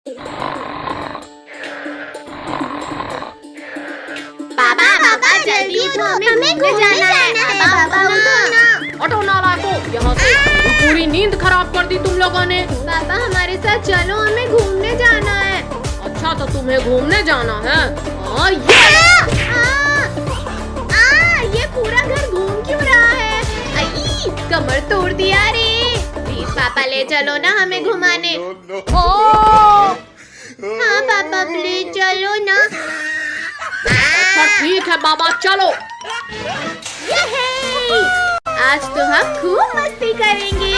पापा पापा जल्दी उठो, हमें घूमने जाना है। पापा उठो ना। हटो नालायकों, यहाँ से। पूरी नींद खराब कर दी तुम लोगों ने। पापा हमारे साथ चलो, हमें घूमने जाना है। अच्छा तो तुम्हें घूमने जाना है? ये पूरा घर घूम क्यों रहा है? आई, कमर तोड़ दिया रे। प्लीज पापा ले चलो ना हमें घुमाने। हाँ पापा प्लीज चलो ना। अच्छा ठीक है बाबा, चलो। यहे! आज तो हम खूब मस्ती करेंगे।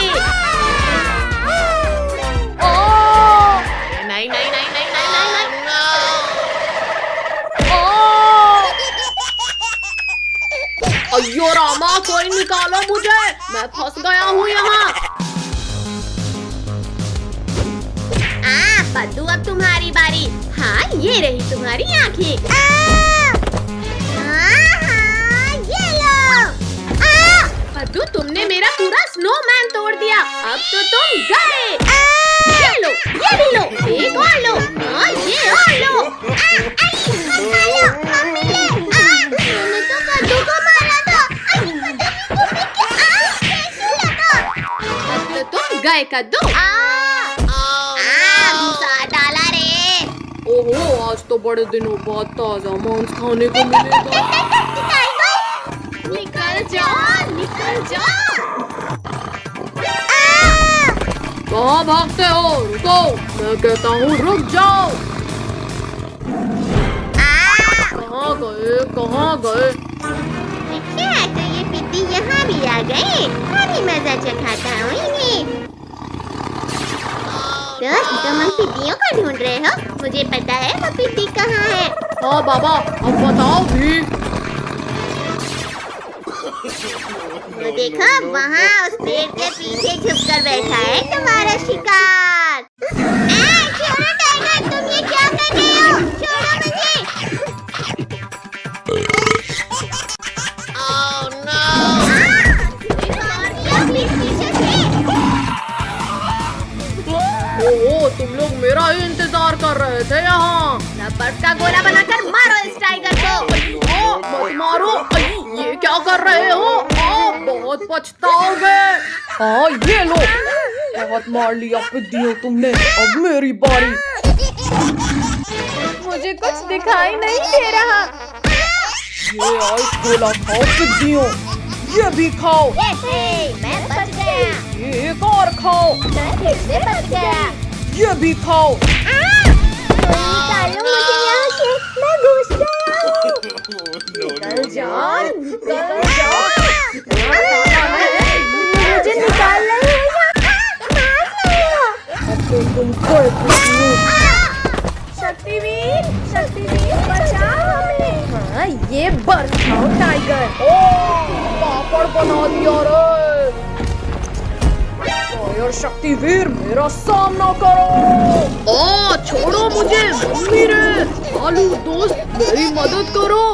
नहीं नहीं नहीं नहीं नहीं नहीं नहीं। अयो रामा, कोई निकालो मुझे, मैं फंस गया हूँ यहाँ। पद्दू अब तुम्हारी बारी। हाँ ये रही तुम्हारी आँखें। ये लो। पद्दू तुमने मेरा पूरा स्नोमैन तोड़ दिया। अब तो तुम गए। ये लो, ये भी लो, एक और लो, ये और लो। मैंने तो पद्दू को मारा था। अब तो तुम गए कद्दू। ओहो, आज तो बड़े दिनों बाद ताजा मांस खाने को मिलेगा। निकल जाओ, निकल जाओ। कहाँ भागते हो? रुको, मैं कहता हूँ रुक जाओ। कहाँ गए, कहाँ गए? अच्छा तो ये पिद्दी यहाँ भी आ गए। अभी मजा चखाता हूँ इन्हें। तुम उन पिद्दियों को ढूंढ रहे हो? मुझे पता है वो पिद्दी कहाँ है। हाँ बाबा, अब बताओ भी। वो देखो वहाँ उस पेड़ के पीछे छुपकर बैठा है तुम्हारा शिकार। छोड़ो टाइगर, तुम ये क्या कर रहे हो? छोड़ो मुझे। ओहो, तुम लोग मेरा ही इंतजार कर रहे थे यहाँ। बर्फ का गोला बनाकर मारो इस टाइगर को। मत मारो, ये क्या कर रहे हो? बहुत पछताओगे। हाँ ये लो, बहुत मार लिया पिद्दियों तुमने, अब मेरी बारी। मुझे कुछ दिखाई नहीं दे रहा। ये आइस गोला खाओ पिद्दियों, ये भी खाओ। मैं बच गया। ये एक और खाओ। मैं फिर से बच गया। ये भी खाओ। निकालो मुझे यहाँ से, मैं घुस गया हूँ। निकल जाओ, निकल जाओ। मुझे निकाल रहे हो या अब तो तुम गए पिद्दियों। शक्तिवीर, शक्तिवीर बचाओ हमें। हाँ ये बर्फ खाओ टाइगर। पापड़ बना दिया रे। फायर शक्तिवीर, मेरा सामना करो। छोड़ो मुझे मम्मी रे। आलू दोस्त, मेरी मदद करो।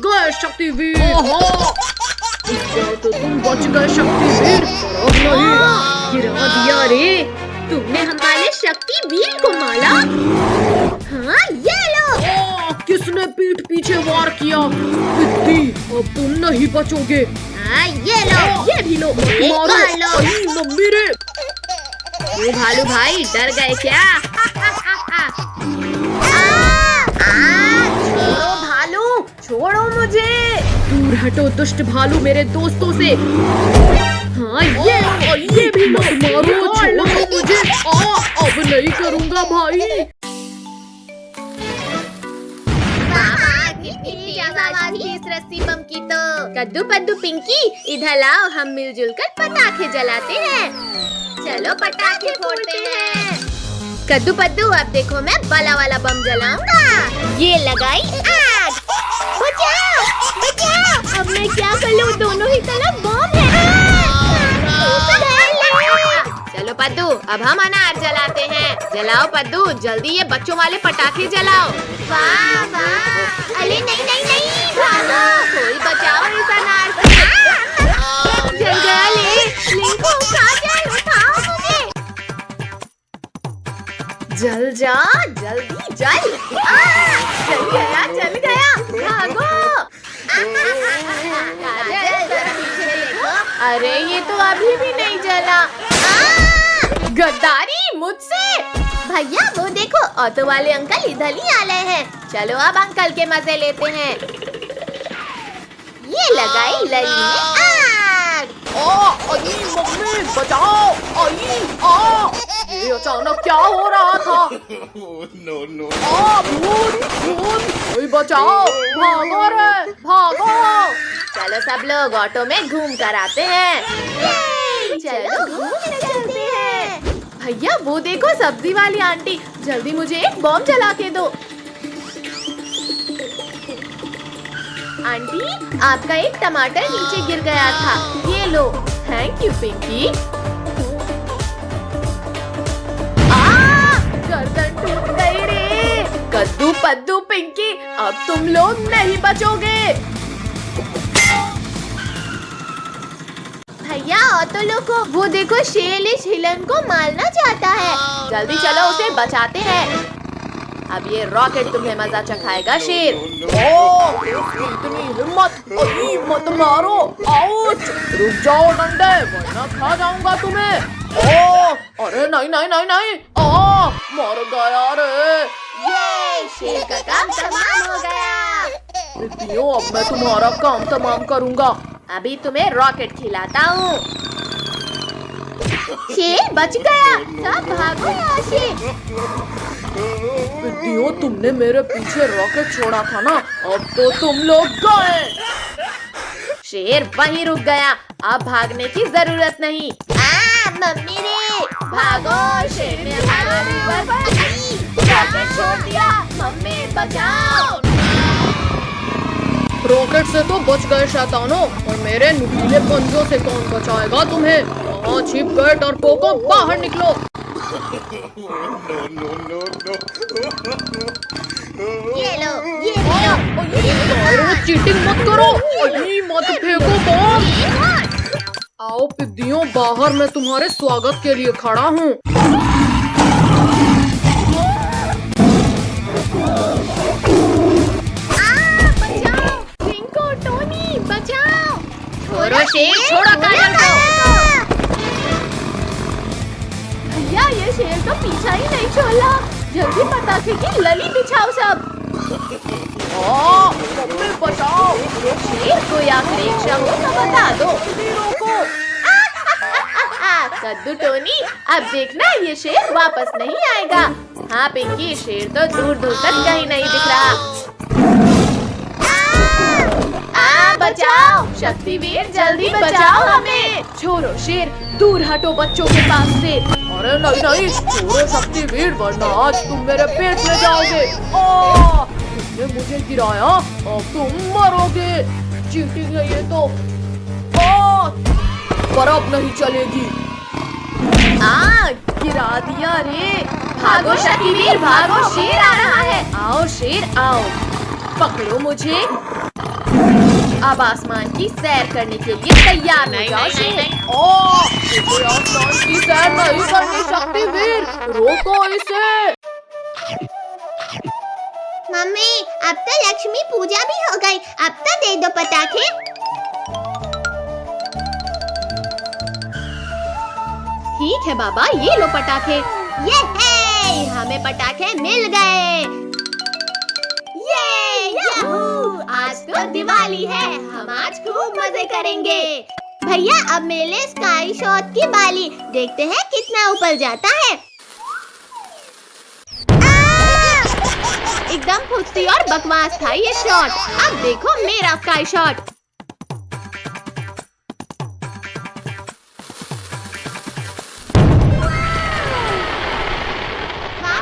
गए शक्तिवीर। इस बार तो तुम बच गए शक्तिवीर, पर अब नहीं। गिरा दिया रे। तुमने हमारे शक्तिवीर को मारा। हाँ ये लो। किसने पीठ पीछे वार किया? पिद्दी, अब तुम नहीं बचोगे। हाँ ये लो, ये भी लो, मारो लो। मम्मी रे। ओ भालू भाई, डर गए क्या? छोड़ो भालू, छोड़ो मुझे। दूर हटो दुष्ट भालू मेरे दोस्तों से। हाँ ये भी लो। मारो, छोड़ो मुझे। अब नहीं करूँगा भाई। इस रस्सी बम की तो। कद्दू पद्दू पिंकी, इधर लाओ, हम मिलजुल कर पटाखे जलाते हैं। चलो पटाखे फोड़ते हैं। कद्दू पद्दू, अब देखो मैं बला वाला बम जलाऊंगा। ये लगाई आग। बचाओ, बचाओ। अब मैं क्या कर लूं? दोनों ही तरफ बम है। चलो पद्दू, अब हम अनार जलाते हैं। जलाओ पद्दू, जल्दी ये बच्चों वाले पटाखे जलाओ। वाह वाह। अरे नहीं नहीं नहीं, भागो, कोई बचाओ इस अनार से। जल गया ले, लिंको, उठा जाए, उठाओ मुझे। जल जा, जल्दी जल। जल गया, भागो। काजल, जरा पीछे देखो। अरे ये तो अभी भी नहीं जला। गद्दारी मुझसे। भैया वो देखो, ऑटो वाले अंकल इधर ही आ रहे हैं। चलो अब अंकल के मजे लेते हैं। ये लगाई लली में आग। आई मम्मी बचाओ, ये अचानक क्या हो रहा था? भूत भूत, बचाओ, भागो रे भागो। चलो सब लोग ऑटो में घूम कर आते हैं। चलो घूम कर चलते हैं। भैया वो देखो सब्जी वाली आंटी, जल्दी मुझे एक बॉम्ब जला के दो। आंटी आपका एक टमाटर नीचे गिर गया था, ये लो। Thank you Pinky. गर्दन टूट गई रे। कद्दू पद्दू पिंकी, अब तुम लोग नहीं बचोगे। भैया ऑटो लोगों, वो देखो शेर इस हिलन को मारना चाहता है। जल्दी चलो उसे बचाते हैं। अब ये रॉकेट तुम्हें मजा चखाएगा शेर। इतनी हिम्मत, मत मारो, आउच। रुक जाओ डंडे, वरना खा जाऊंगा तुम्हें। अरे नहीं नहीं नहीं नहीं, मर गया रे। ये शेर का काम तमाम हो गया। पिंकियों, अब मैं तुम्हारा काम तमाम करूंगा। अभी तुम्हें रॉकेट खिलाता हूँ। शेर बच गया, सब भागो यहाँ से। पिंकियों, तुमने मेरे पीछे रॉकेट छोड़ा था ना, अब तो तुम लोग गए। शेर वहीं रुक गया, अब भागने की जरूरत नहीं। मम्मी रे, भागो, शेर ने हमारे ऊपर रॉकेट छोड़ दिया। मम्मी बचाओ। रॉकेट से तो बच गए शैतानों, और मेरे नुकीले पंजों से कौन बचाएगा तुम्हें? वहाँ छिप गए डरपोकों, बाहर निकलो। ये लो, ये लो। चीटिंग मत करो, मत फेंको बॉम्ब। आओ पिद्दियों, बाहर मैं तुम्हारे स्वागत के लिए खड़ा हूँ। बचाओ, पिंको, टोनी, बचाओ। छोड़ो शेर, छोड़ो काजल को। भैया ये शेर तो पीछा ही नहीं छोड़ा। जल्दी पटाखे की लली बिछाओ सब। मम्मी बचाओ। शेर को या परीक्षा हो तो बता दो। कद्दू टोनी, अब देखना ये शेर वापस नहीं आएगा। हाँ पिंकी, शेर तो दूर दूर तक कहीं नहीं दिख रहा। बचाओ शक्तिवीर, जल्दी बचाओ हमें। छोड़ो शेर, दूर हटो बच्चों के पास से। अरे नहीं नहीं, छोड़ो शक्तिवीर, वरना आज तुम मेरे पेट में जाओगे। तुमने मुझे गिराया, अब तुम मरोगे। चीटिंग है ये तो। पर अब नहीं चलेगी। गिरा दिया रे। भागो शक्तिवीर, भागो, शेर आ रहा है। आओ शेर आओ, पकड़ो मुझे। अब आसमान की सैर करने के लिए तैयार हो जाओ शेर। मुझे आसमान की सैर नहीं करनी शक्तिवीर, रोको इसे। मम्मी अब तो लक्ष्मी पूजा भी हो गई, अब तो दे दो पटाखे। ठीक है बाबा, ये लो पटाखे। ये है, हमें पटाखे मिल गए। याहू! आज तो दिवाली है, हम आज खूब मजे करेंगे। भैया अब मेरे स्काई शॉट की बाली, देखते हैं कितना ऊपर जाता है। एकदम फुर्ती और बकवास था ये शॉट। अब देखो मेरा स्काई शॉट।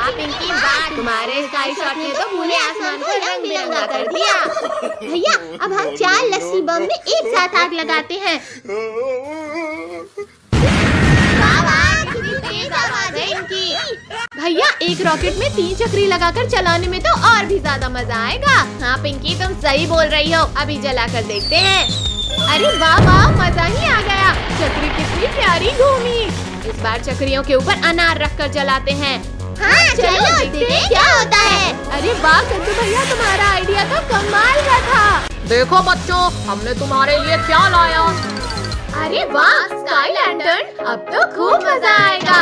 पिंकी, तुम्हारे स्काई शॉट ने तो पूरे आसमान को रंग बिरंगा कर दिया। भैया अब हम 4 लस्सी बम में एक साथ आग लगाते हैं। कितनी तेज आवाज है इनकी। भैया एक रॉकेट में 3 चक्री लगाकर चलाने में तो और भी ज्यादा मजा आएगा। हाँ पिंकी, तुम सही बोल रही हो, अभी जला कर देखते हैं। अरे वाह वाह, मजा ही आ गया। चक्री कितनी प्यारी घूमी। इस बार चक्रियों के ऊपर अनार रखकर जलाते हैं। हाँ चलो देखते हैं क्या होता है। अरे वाह कद्दू भैया, तुम्हारा आइडिया तो कमाल का था। देखो बच्चों, हमने तुम्हारे लिए क्या लाया। अरे वाह स्काई लैंटर्न, अब तो खूब मजा आएगा।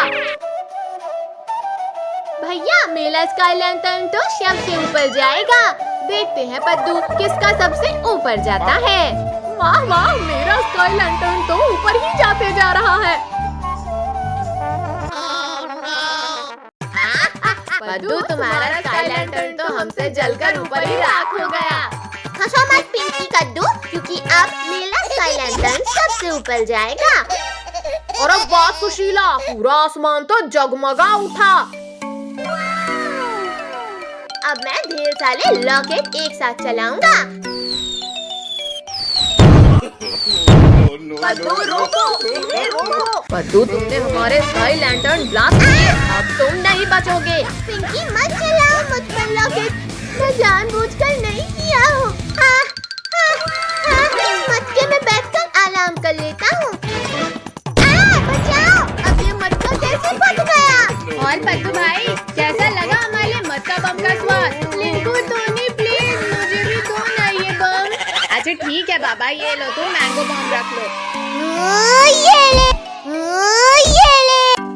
भैया मेरा स्काई लैंटर्न तो सबसे ऊपर जाएगा। देखते हैं पद्दू किसका सबसे ऊपर जाता है। वाह वाह, मेरा स्काई लैंटर्न तो ऊपर ही जाते जा रहा है। पद्दू तुम्हारा स्काई लैंटर्न तो हमसे जलकर ऊपर ही राख हो गया। हंसो मत पिंकी कद्दू, क्योंकि अब मेरा स्काई लैंटर्न सबसे ऊपर जाएगा। और वाह सुशीला, पूरा आसमान तो जगमगा उठा। अब मैं ढेर सारे रॉकेट एक साथ चलाऊंगा। पद्दू रोको, रोको। पद्दू तुमने हमारे स्काई लैंटर्न ब्लास्ट किए, अब तुम नहीं बचोगे। पिंकी मत चलाओ मुझ पर रॉकेट, मैं जानबूझकर नहीं किया हूँ। इस मटके में बैठकर आराम कर लेता हूँ। बचाओ, अब ये मटका कैसे फट गया। और पद्दू भाई, कैसा लगा हमारे मटका बम का स्वाद। लिंकू टोनी प्लीज मुझे भी दो ना ये बम। अच्छा ठीक है बाबा, ये लो, तुम मैंगो बम रख लो। ये ले।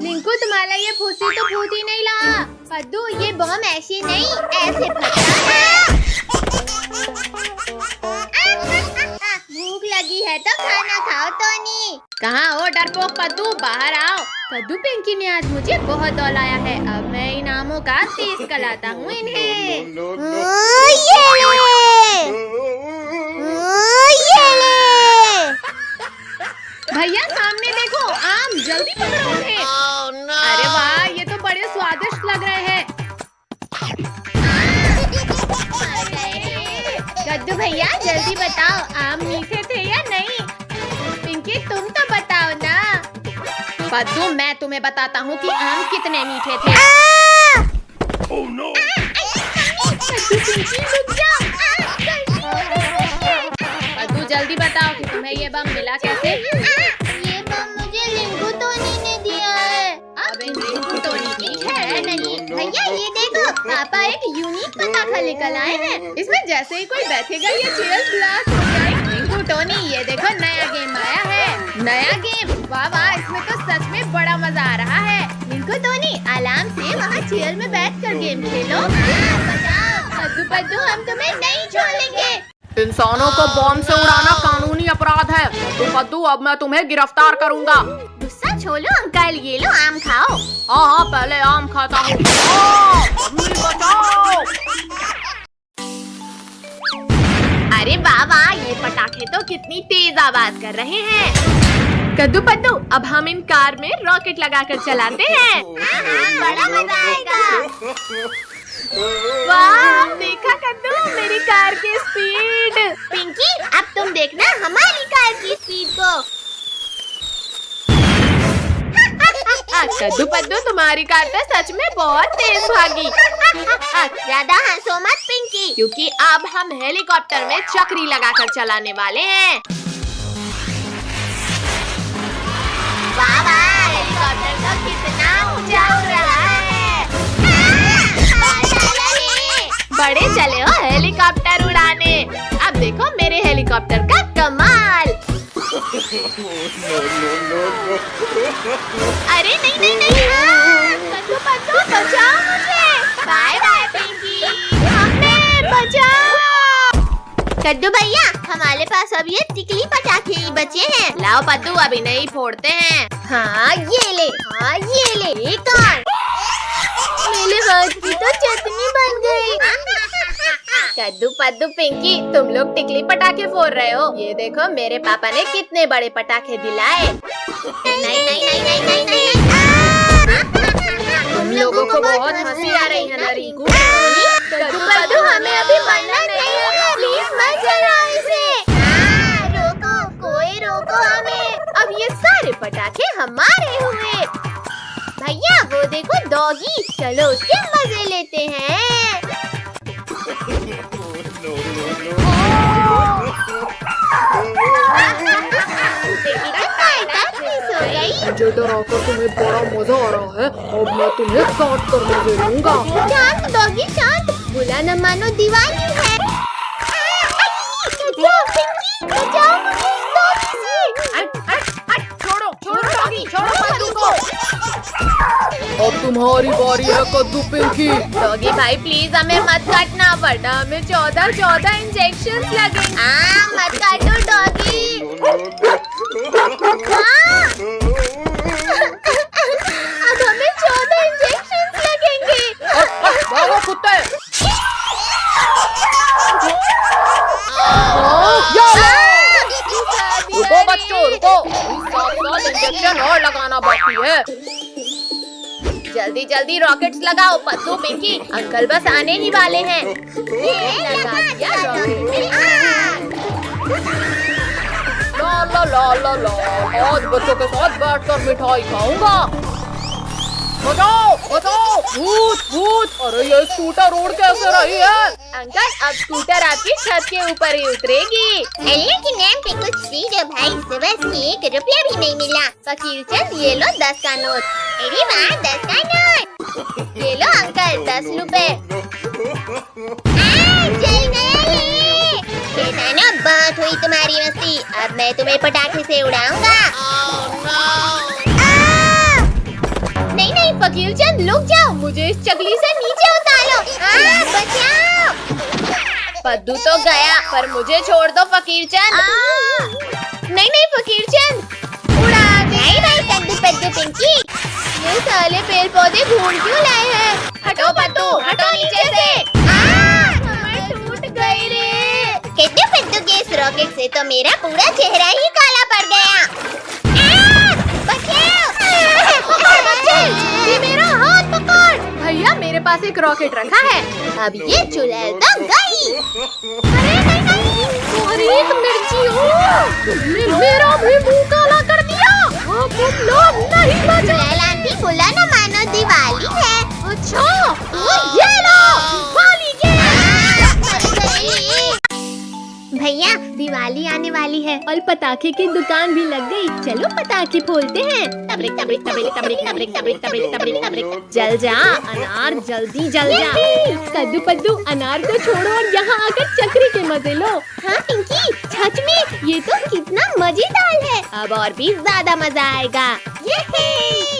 लिंकू तुम्हारा ये फूसी तो फूट ही नहीं रहा। पद्दू ये बम ऐसे नहीं, ऐसे फटा है। भूख लगी है तो खाना खाओ टोनी। कहाँ हो डरपोक पद्दू, बाहर आओ। कद्दू पिंकी ने आज मुझे बहुत दौलाया है, अब मैं इनामों का टेस्ट कराता हूँ इन्हें। भैया सामने देखो, आम, जल्दी पकड़ो उन्हें। अरे वाह, ये तो बड़े स्वादिष्ट लग रहे हैं। कद्दू भैया जल्दी बताओ, आम मीठे थे या नहीं। पिंकी तुम तो बताओ ना। पद्दू मैं तुम्हें बताता हूँ कि आम कितने मीठे थे। पद्दू जल्दी बताओ कि तुम्हें ये बम मिला कैसे। ये बम मुझे लिंकू टोनी ने दिया है। अब इन लिंकू टोनी की है नहीं। भैया ये देखो, पापा एक यूनिक पटाखा लेकर आए हैं। इसमें जैसे ही कोई बैठेगा ये चेयर ब्लास्ट हो जाएगी। लिंकू टोनी ये देखो, नया गेम आया है। नया गेम, वाह वाह, इसमें तो सच में बड़ा मजा आ रहा है। लिंकू टोनी आराम से वहाँ चेयर में बैठकर गेम खेलो। पद्दू पद्दू हम तुम्हें नहीं छोड़ेंगे। इंसानों को बॉम्ब से उड़ाना कानूनी अपराध है। पद्दू पद्दू अब मैं तुम्हें गिरफ्तार करूंगा। गुस्सा छोड़ो अंकल, ये लो आम खाओ। हाँ हाँ, पहले आम खाता हूँ। बचाओ। अरे बाबा, ये पटाखे तो कितनी तेज आवाज कर रहे हैं। कद्दू पद्दू, अब हम इन कार में रॉकेट लगाकर चलाते हैं। बड़ा मजा आएगा। वाह देखा कद्दू, मेरी कार की स्पीड। पिंकी अब तुम देखना हमारी कार की स्पीड को। कद्दू पद्दू, तुम्हारी कार तो सच में बहुत तेज भागी। ज्यादा हंसो मत पिंकी, क्योंकि अब हम हेलीकॉप्टर में चक्री लगाकर चलाने वाले हैं। वाह वाह, हेलीकॉप्टर तो कितना ऊंचा उड़ रहा है। बड़े चले हो हेलीकॉप्टर उड़ाने। अब देखो मेरे हेलीकॉप्टर का कमाल। अरे नहीं नहीं नहीं, कद्दू पद्दू बचाओ मुझे। बाय बाय पिंकी, हमें बचाओ। कद्दू भैया हमारे पास अब ये टिकली पटाखे ही बचे हैं। लाओ पद्दू, अभी नहीं फोड़ते हैं। हाँ ये ले, हाँ ये ले। एक और। मेरे हाथ की तो चटनी बन गई। कद्दू पद्दू पिंकी, तुम लोग टिकली पटाखे फोड़ रहे हो। ये देखो मेरे पापा ने कितने बड़े पटाखे दिलाए। नहीं नहीं नहीं नहीं नहीं नहीं। तुम लोगों को बहुत हंसी आ रही है ना रिंकू। कद्दू पद्दू हमें अभी मरना नहीं है, प्लीज मत जलाओ इसे। रोको, कोई रोको हमें। अब ये सारे पटाखे हमारे हुए। भैया वो देखो डॉगी, चलो उसके मजे लेते हैं। मुझे डराकर तुम्हें बड़ा मजा आ रहा है। अब मैं तुम्हें काट कर मजे लूंगा। शांत डॉगी शांत, बुरा न मानो दिवाली है। बचाओ मुझे इस डॉगी से। छोड़ो डॉगी, छोड़ो पद्दू को। अब तुम्हारी बारी है कद्दू पिंकी। डॉगी भाई प्लीज हमें मत काटना, वरना हमें 14 इंजेक्शन लगेंगे। मत काटो डॉगी। अब हमें 14 इंजेक्शन लगेंगे। भागो कुत्ते। रुको बच्चों रुको, 7 इंजेक्शन और लगाना बाकी है। जल्दी जल्दी रॉकेट्स लगाओ पद्दू पिंकी, अंकल बस आने ही वाले हैं। ये लगा दिया रॉकेट। ला आज बच्चों के साथ बैठकर मिठाई खाऊंगा। बचाओ भूत। अरे ये स्कूटर रोड कैसे रही है? अंकल अब स्कूटर आपकी छत के ऊपर ही उतरेगी। अल्लाह के नाम पे कुछ दीजिए भाई, सुबह से 1 रुपया भी नहीं मिला। फकीर चंद ये लो 10 का नोट। अरे वाह 10 का नोट। ये लो अंकल 10 रुपए। जल गया ये। शैतानों बहुत हुई तुम्हारी मस्ती, अब मैं तुम्हें पटाखे से उड़ाऊंगा। नहीं फकीर चंद रुक जाओ, मुझे इस चकली से नीचे उतारो। बचाओ। पद्दू तो गया पर मुझे छोड़ दो फकीर चंद। नहीं फकीर चंद उड़ा दे। नहीं कद्दू पद्दू पिंकी, ये साले पेड़ पौधे ढूंढ क्यों लाए हैं? हटो पद्दू हटो नीचे से। टूट गई रे। कद्दू पद्दू के इस रॉकेट से तो मेरा पूरा चेहरा ही काला पड़ गया। मेरा हाथ पकड़। भैया मेरे पास एक रॉकेट रखा है। अब ये चुड़ैल तो गई। अरे नहीं तुम्हारी एक मिर्ची हो, तुमने मेरा भी मुंह काला कर दिया। अब तुम लोग नहीं बचे। चुड़ैल आंटी बुला न मानो दिवाली है। अच्छा तो ये लो दिवाली के। भैया दिवाली आने वाली है और पटाखे की दुकान भी लग गई। चलो पटाखे फोड़ते हैं। तबरिक तबरिक तबरिक तबरिक तबरिक तबरिक तबरिक तबरिक तबरिक। जल जा अनार, जल्दी जल जा। कद्दू पद्दू अनार को छोड़ो और यहाँ आकर चक्री के मजे लो। हाँ पिंकी सच में ये तो कितना मजेदार है। अब और भी ज्यादा मजा आएगा।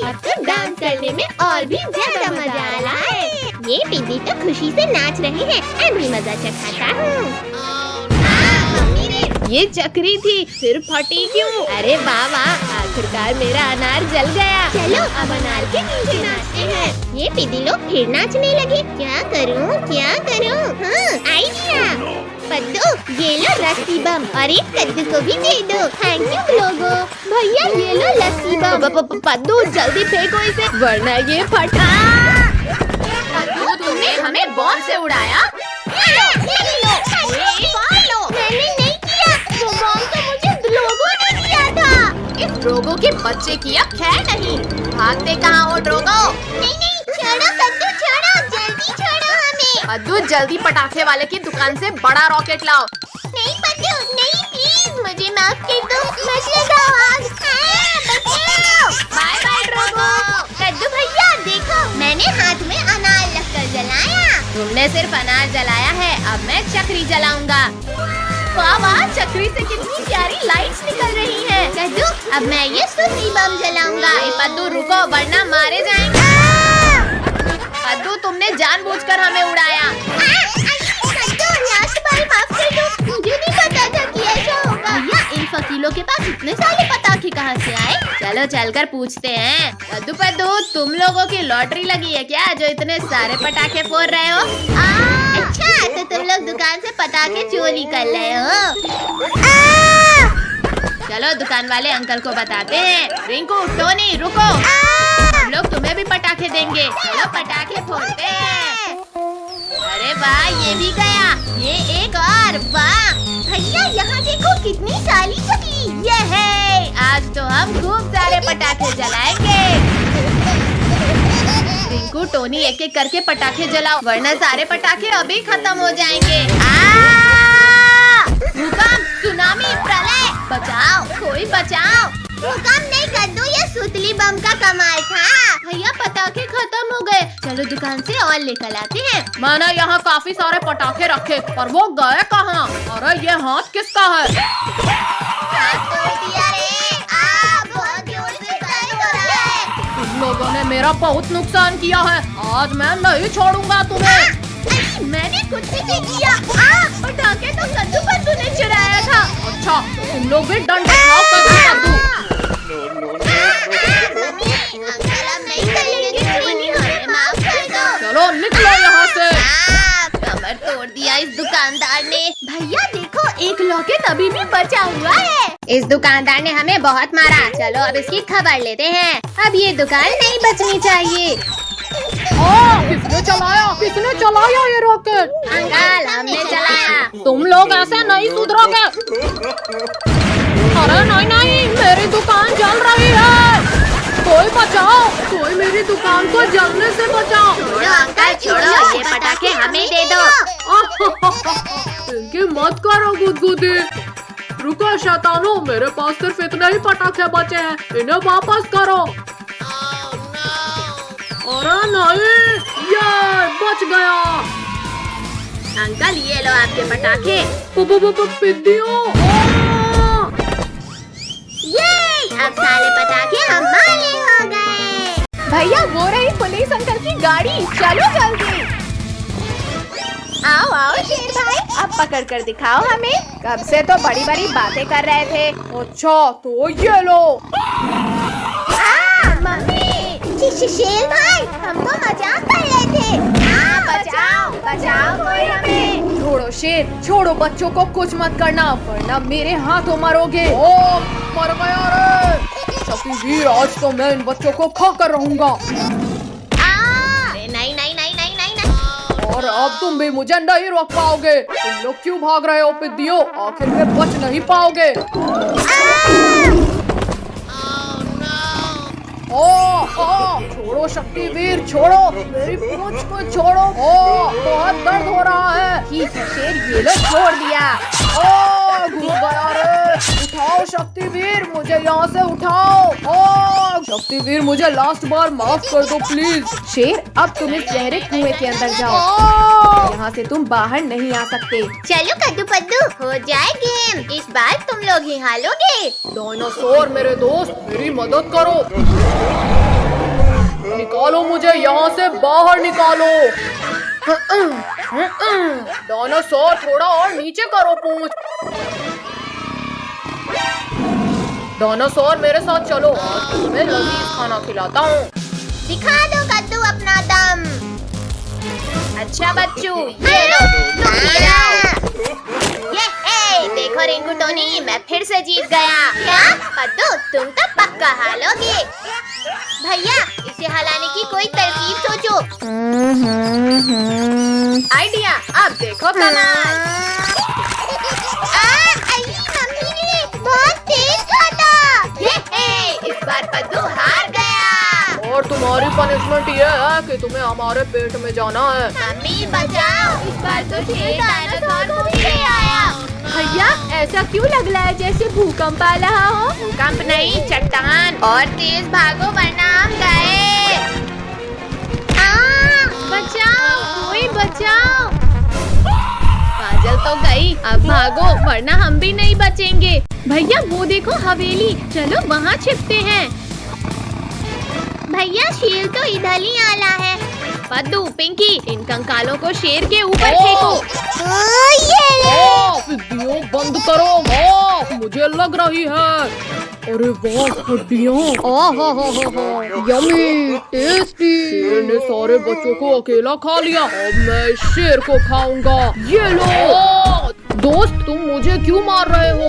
अब तो डांस करने में और भी ज्यादा मजा आ रहा है। ये पिंकी तो खुशी से नाच रहे हैं। मैं भी मजा चखाता हूँ। ये चक्री थी फिर फटी क्यों? अरे वाह आखिरकार मेरा अनार जल गया। चलो अब अनार के नीचे नाचते हैं। ये पिदी लोग फिर नाचने लगे। क्या करूं? हाँ आइडिया। पद्दू ये लो रस्सी बम और एक कद्दू को भी दे दो। थैंक यू लोगो। भैया ये लो लस्सी बम। पद्दू जल्दी फेंको इसे वरना ये फटा। पद्दू तुमने हमें बॉम्ब से उड़ाया। मैंने नहीं किया, वो बॉम्ब तो मुझे ड्रोगो ने किया था। इस ड्रोगो के बच्चे की अब खैर नहीं। भागते कहाँ हो ड्रोगो? नहीं छोड़ो कद्दू छोड़ो, जल्दी छोड़ो हमें। पद्दू जल्दी पटाखे वाले की दुकान से बड़ा रॉकेट लाओ। नहीं पद्दू नहीं प्लीज मुझे माफ कर दो। मत लगाओ आग। Bye bye Drogo. कद्दू भैया देखो मैंने हाथ में अनार रखकर जलाया। तुमने सिर्फ अनार जलाया है, अब मैं चक्री जलाऊंगा। वाह चक्री से कितनी प्यारी लाइट्स निकल रही हैं। कद्दू अब मैं ये सुनी बम जलाऊंगा। पद्दू रुको वरना मारे जाएंगे। पद्दू तुमने जानबूझकर हमें उड़ाया। कद्दू लास्ट बार माफ कर दो, मुझे नहीं पता था कि ऐसा होगा। भैया इन फकीलों के पास इतने सारे पटाखे कहाँ से आए? चलो चलकर पूछते हैं। कद्दू पद्दू तुम लोगों की लॉटरी लगी है क्या जो इतने सारे पटाखे फोड़ रहे हो? अच्छा तो तुम लोग दुकान से पटाखे चोरी कर रहे हो। चलो दुकान वाले अंकल को बताते हैं। रिंकू टोनी रुको, हम लोग तुम्हें भी पटाखे देंगे। चलो पटाखे फोड़ते हैं। अरे वाह ये भी गया, ये एक और। वाह भैया यहाँ देखो कितनी सारी चक्की। ये है आज तो हम खूब सारे पटाखे जलाएंगे। रिंकू टोनी एक एक करके पटाखे जलाओ वरना सारे पटाखे अभी खत्म हो जाएंगे। भूकंप सुनामी प्रलय बचाओ, कोई बचाओ। भूकंप नहीं कद्दू ये सुतली बम का कमाल था। भैया पटाखे खत्म हो गए, चलो दुकान से और लेकर आते हैं। मैंने यहाँ काफी सारे पटाखे रखे, पर वो गए कहाँ? अरे ये हाथ किसका है? बहुत जोर से दर्द हो रहा है। तुम लोगों ने मेरा बहुत नुकसान किया है, आज मैं नहीं छोड़ूंगा तुम्हें। मैंने कुछ भी नहीं किया। पटाखे तो कद्दू पद्दू ने चुराया था। अच्छा, तुम लोग भी डंडे खाओ कद्दू। अंकल हम नहीं करेंगे, हमें माफ कर दो। चलो निकलो यहाँ से। कमर तोड़ दिया इस दुकानदार ने। भैया देखो, एक लॉकेट अभी भी बचा हुआ है। इस दुकानदार ने हमें बहुत मारा। चलो अब इसकी खबर लेते हैं। अब ये दुकान नहीं बचनी चाहिए। किसने चलाया ये रॉकेट? अंकल हमने चलाया। तुम लोग ऐसे नहीं सुधरोगे। अरे नहीं, मेरी दुकान जल रही है। कोई बचाओ, कोई मेरी दुकान को जलने से बचाओ। छोड़ो अंकल छोड़ो, ये पटाखे हमें दे दो। इनकी मत करो गुदगुदी। रुको शैतानो, मेरे पास सिर्फ इतने ही पटाखे बचे हैं, इन्हें वापस करो। अरे नहीं, ये बच गया। अंकल ये लो आपके पटाखे। पिद्दियों। ये अब सारे पटाखे हमारे हो गए। भैया वो रही पुलिस अंकल की गाड़ी, चलो जल्दी। आओ आओ शेर भाई, अब पकड़ कर दिखाओ हमें। कब से तो बड़ी बड़ी बातें कर रहे थे। अच्छा तो ये लो। मम्मी, शेर भाई हम तो मजाक कर रहे थे। बचाओ बचाओ कोई हमें। छोड़ो शेर, छोड़ो, बच्चों को कुछ मत करना वरना मेरे हाथों मरोगे। ओ मर गया रे शक्तिवीर, आज तो मैं इन बच्चों को खा कर रहूंगा। नहीं। और अब तुम भी मुझे नहीं रोक पाओगे। तुम लोग क्यों भाग रहे हो पिद्दियों? आखिर में बच नहीं पाओगे। छोड़ो शक्तिवीर, छोड़ो मेरी पूंछ को छोड़ो। बहुत दर्द हो रहा है। ठीक है शेर, ये लो छोड़ दिया। घुस गया रे। उठाओ शक्तिवीर, मुझे यहाँ से उठाओ। शक्तिवीर मुझे लास्ट बार माफ कर दो प्लीज। शेर अब तुम इस गहरे कुएं के अंदर जाओ, यहाँ से तुम बाहर नहीं आ सकते। चलो कद्दू पद्दू, हो जाए गेम। इस बार तुम लोग ही हारोगे। डायनासोर मेरे दोस्त, मेरी मदद करो। निकालो मुझे यहाँ से बाहर, निकालो। डायनासोर थोड़ा और नीचे करो पूंछ। डायनासोर मेरे साथ चलो, आज तुम्हें लजीज खाना खिलाता हूँ। दिखा दो कद्दू अपना दम। अच्छा बच्चू, ये लो। ये देखो रिंकू टोनी, मैं फिर से जीत गया। क्या कद्दू, तुम तो पक्का हारोगे। भैया इसे हलाने की कोई तरकीब सोचो। आइडिया, अब देखो कमाल। बहुत तेज था। इस बार पद्दू हार गया। और तुम्हारी पनिशमेंट ये है कि तुम्हें हमारे पेट में जाना है। मम्मी बचाओ, इस बार तो शेर डायनासोर को भी ले आया। भैया ऐसा क्यों लग रहा है जैसे भूकंप आ रहा हो? भूकंप नहीं, चट्टान। और तेज भागो वरना हम गए। बचाओ, कोई बचाओ। काजल तो गई, अब भागो वरना हम भी नहीं बचेंगे। भैया वो देखो हवेली, चलो वहाँ छिपते हैं। भैया शेर तो इधर ही आला है। पद्दू पिंकी, इन कंकालों को शेर के ऊपर फेंको। पिद्दियों बंद करो, मुझे लग रही है। अरे वाह हड्डियाँ, यम्मी टेस्टी। शेर ने सारे बच्चों को अकेला खा लिया, अब मैं इस शेर को खाऊंगा। ये लो। दोस्त तुम मुझे क्यों मार रहे हो?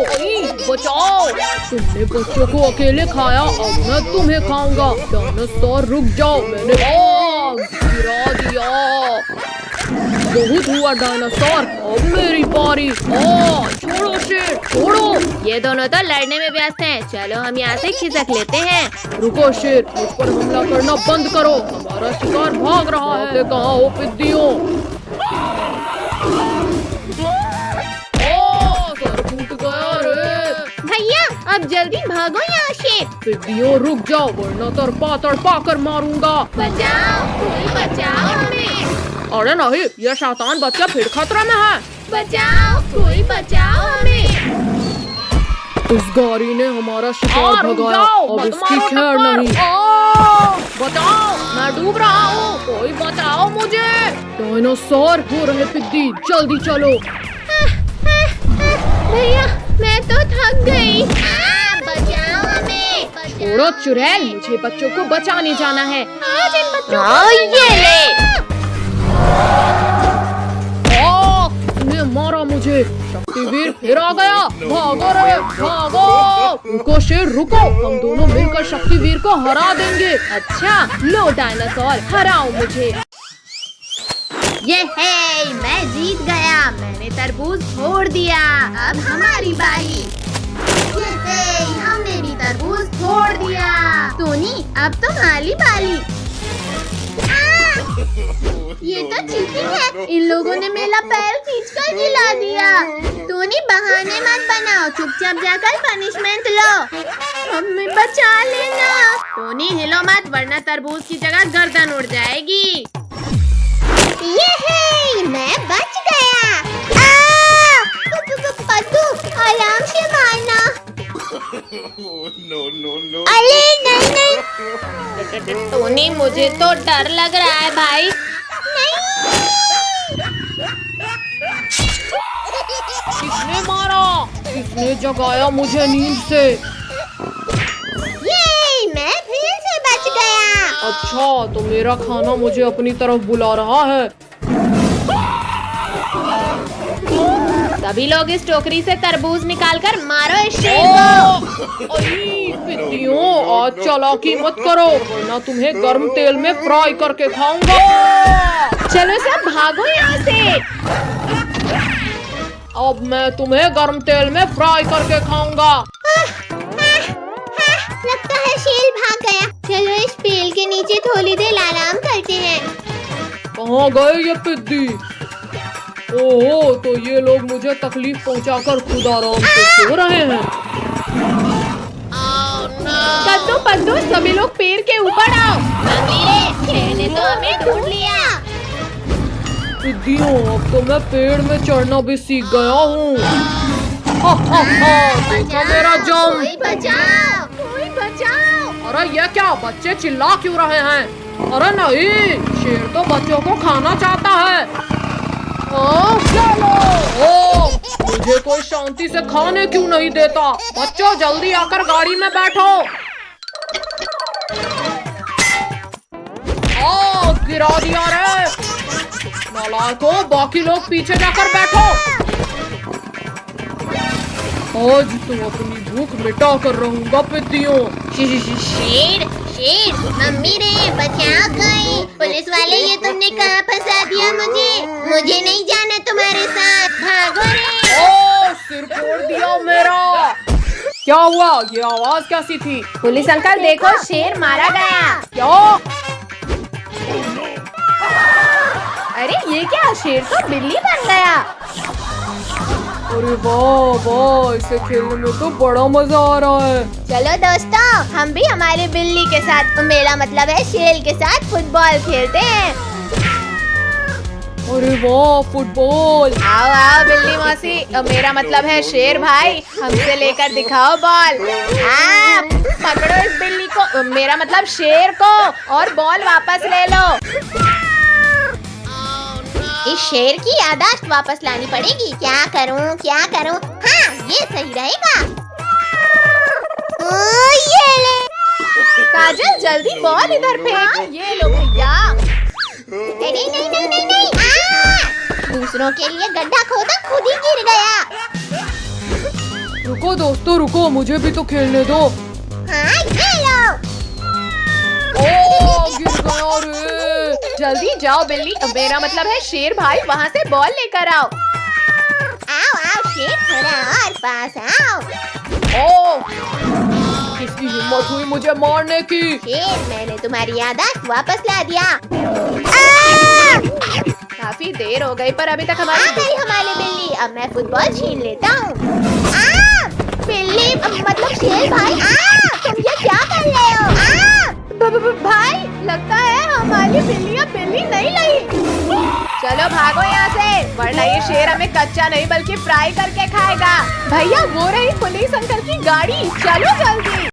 बचाओ, तुमने बच्चों को अकेले खाया, अब मैं तुम्हें खाऊंगा। डायनासोर रुक जाओ, मैंने गिरा दिया। बहुत हुआ डायनासोर, अब मेरी बारी। छोड़ो शेर, छोड़ो। ये दोनों तो लड़ने में व्यस्त हैं। चलो हम यहाँ से खिसक लेते हैं। रुको शेर, मुझ पर हमला करना बंद करो, हमारा शिकार भाग रहा है। कहाँ हो पिद्दियों? भैया अब जल्दी भागो यहाँ से। टिड्डियों रुक जाओ वरना तड़पा कर मारूंगा। बचाओ, कोई बचाओ हमें। अरे नहीं, ये शैतान बच्चा फिर खतरे में है। बचाओ, कोई बचाओ हमें। इस गाड़ी ने हमारा शिकार भगाया, अब इसकी खैर नहीं। बचाओ, मैं डूब रहा हूँ, कोई बचाओ मुझे। डायनासोर हो रहे पिद्दी, जल्दी चलो। भैया मैं तो थक गई। बचाओ हमें। छोड़ो चुड़ैल, मुझे बच्चों को बचाने जाना है। आज इन बच्चों को ये ले। इसने मारा मुझे। शक्तिवीर फिर आ गया। भागो रे भागो। रुको शेर रुको, हम दोनों मिलकर शक्तिवीर को हरा देंगे। अच्छा लो डायनासोर, हराओ मुझे। ये है, मैं जीत गया। मैंने तरबूज फोड़ दिया। अब हमारी बारी। ये है, हमने भी तरबूज फोड़ दिया। टोनी अब तुम्हारी बारी। ये तो चीटिंग है। इन लोगों ने मेरा पैर खींचकर गिरा दिया। टोनी बहाने मत बनाओ, चुपचाप जाकर पनिशमेंट लो। हमें बचा लेना। टोनी हिलो मत वरना तरबूज की जगह गर्दन उड़ जाएगी। ये है, मैं बच गया। पद्दू आराम से मारना। अरे नहीं। टोनी मुझे तो डर लग रहा है भाई। किसने मारा? किसने जगाया मुझे नींद से? ये मैं फिर से बच गया। अच्छा, तो मेरा खाना मुझे अपनी तरफ बुला रहा है। सभी लोग इस टोकरी से तरबूज निकालकर मारो इस शेर को। पिद्दियों, आज चालाकी मत करो वरना तुम्हें गर्म तेल में फ्राई करके खाऊंगा। चलो सब भागो यहाँ से। अब मैं तुम्हें गर्म तेल में फ्राई करके खाऊंगा। लगता है शेर भाग गया। चलो इस पेड़ के नीचे थोड़ी देर आराम करते हैं। कहाँ गए ये पिद्दी? ओहो, तो ये लोग मुझे तकलीफ पहुंचाकर खुद आराम से सो रहे हैं। कद्दू पद्दू सभी लोग पेड़ के ऊपर आओ। शेर ने तो हमें ढूंढ लिया। पिद्दियों, अब तो मैं पेड़ में चढ़ना भी सीख गया हूँ। देखो मेरा जम। कोई बचाओ, कोई बचाओ। अरे ये क्या, बच्चे चिल्ला क्यों रहे हैं? अरे नहीं, शेर तो बच्चों को खाना चाहता है। मुझे कोई शांति से खाने क्यों नहीं देता? बच्चों जल्दी आकर गाड़ी में बैठो। गिरा दिया रे। नालायकों, बाकी लोग पीछे जाकर बैठो। आज तुम अपनी भूख मिटा कर रहूंगा पिद्दियों। शेर शेर मम्मी रे बचाओ कोई। पुलिस वाले, ये तुमने कहाँ फंसा दिया मुझे नहीं जाना तुम्हारे साथ। भागो रे। सिर फोड़ दिया मेरा। क्या हुआ? ये आवाज कैसी थी? पुलिस अंकल देखो, शेर मारा गया। क्या? अरे ये क्या, शेर तो बिल्ली बन गया। अरे वाह वाह, इसे खेलने में तो बड़ा मजा आ रहा है। चलो दोस्तों, हम भी हमारे बिल्ली के साथ, मेरा मतलब है शेर के साथ फुटबॉल खेलते हैं। अरे वाह, फुटबॉल। आओ आओ बिल्ली मौसी, मेरा मतलब है शेर भाई, हमसे लेकर दिखाओ बॉल। पकड़ो इस बिल्ली को, मेरा मतलब शेर को, और बॉल वापस ले लो। इस शेर की याददाश्त वापस लानी पड़ेगी। क्या करूं? हाँ, ये सही रहेगा। ये ले। काजल जल्दी बॉल इधर फेंक। ये लो भैया। नहीं। दूसरों के लिए गड्ढा खोदा, खुद ही गिर गया। रुको दोस्तों रुको, मुझे भी तो खेलने दो। हाँ, ये लो। गिर गया रे। जल्दी जाओ बिल्ली, मेरा मतलब है शेर भाई, वहाँ से बॉल लेकर आओ। आओ शेर, थोड़ा और पास आओ। किसकी हिम्मत हुई मुझे मारने की? शेर, मैंने तुम्हारी याददाश्त वापस ला दिया। काफी देर हो गई पर अभी तक हमारी बिल्ली। अब मैं फुटबॉल छीन लेता हूँ। बिल्ली मतलब शेर भाई, तुम ये क्या कर रहे हो? भाई लगता है हमारी बिल्लियाँ बिल्ली नहीं लाई। चलो भागो यहाँ से, वरना ये शेर हमें कच्चा नहीं बल्कि फ्राई करके खाएगा। भैया वो रही पुलिस अंकल की गाड़ी, चलो जल्दी।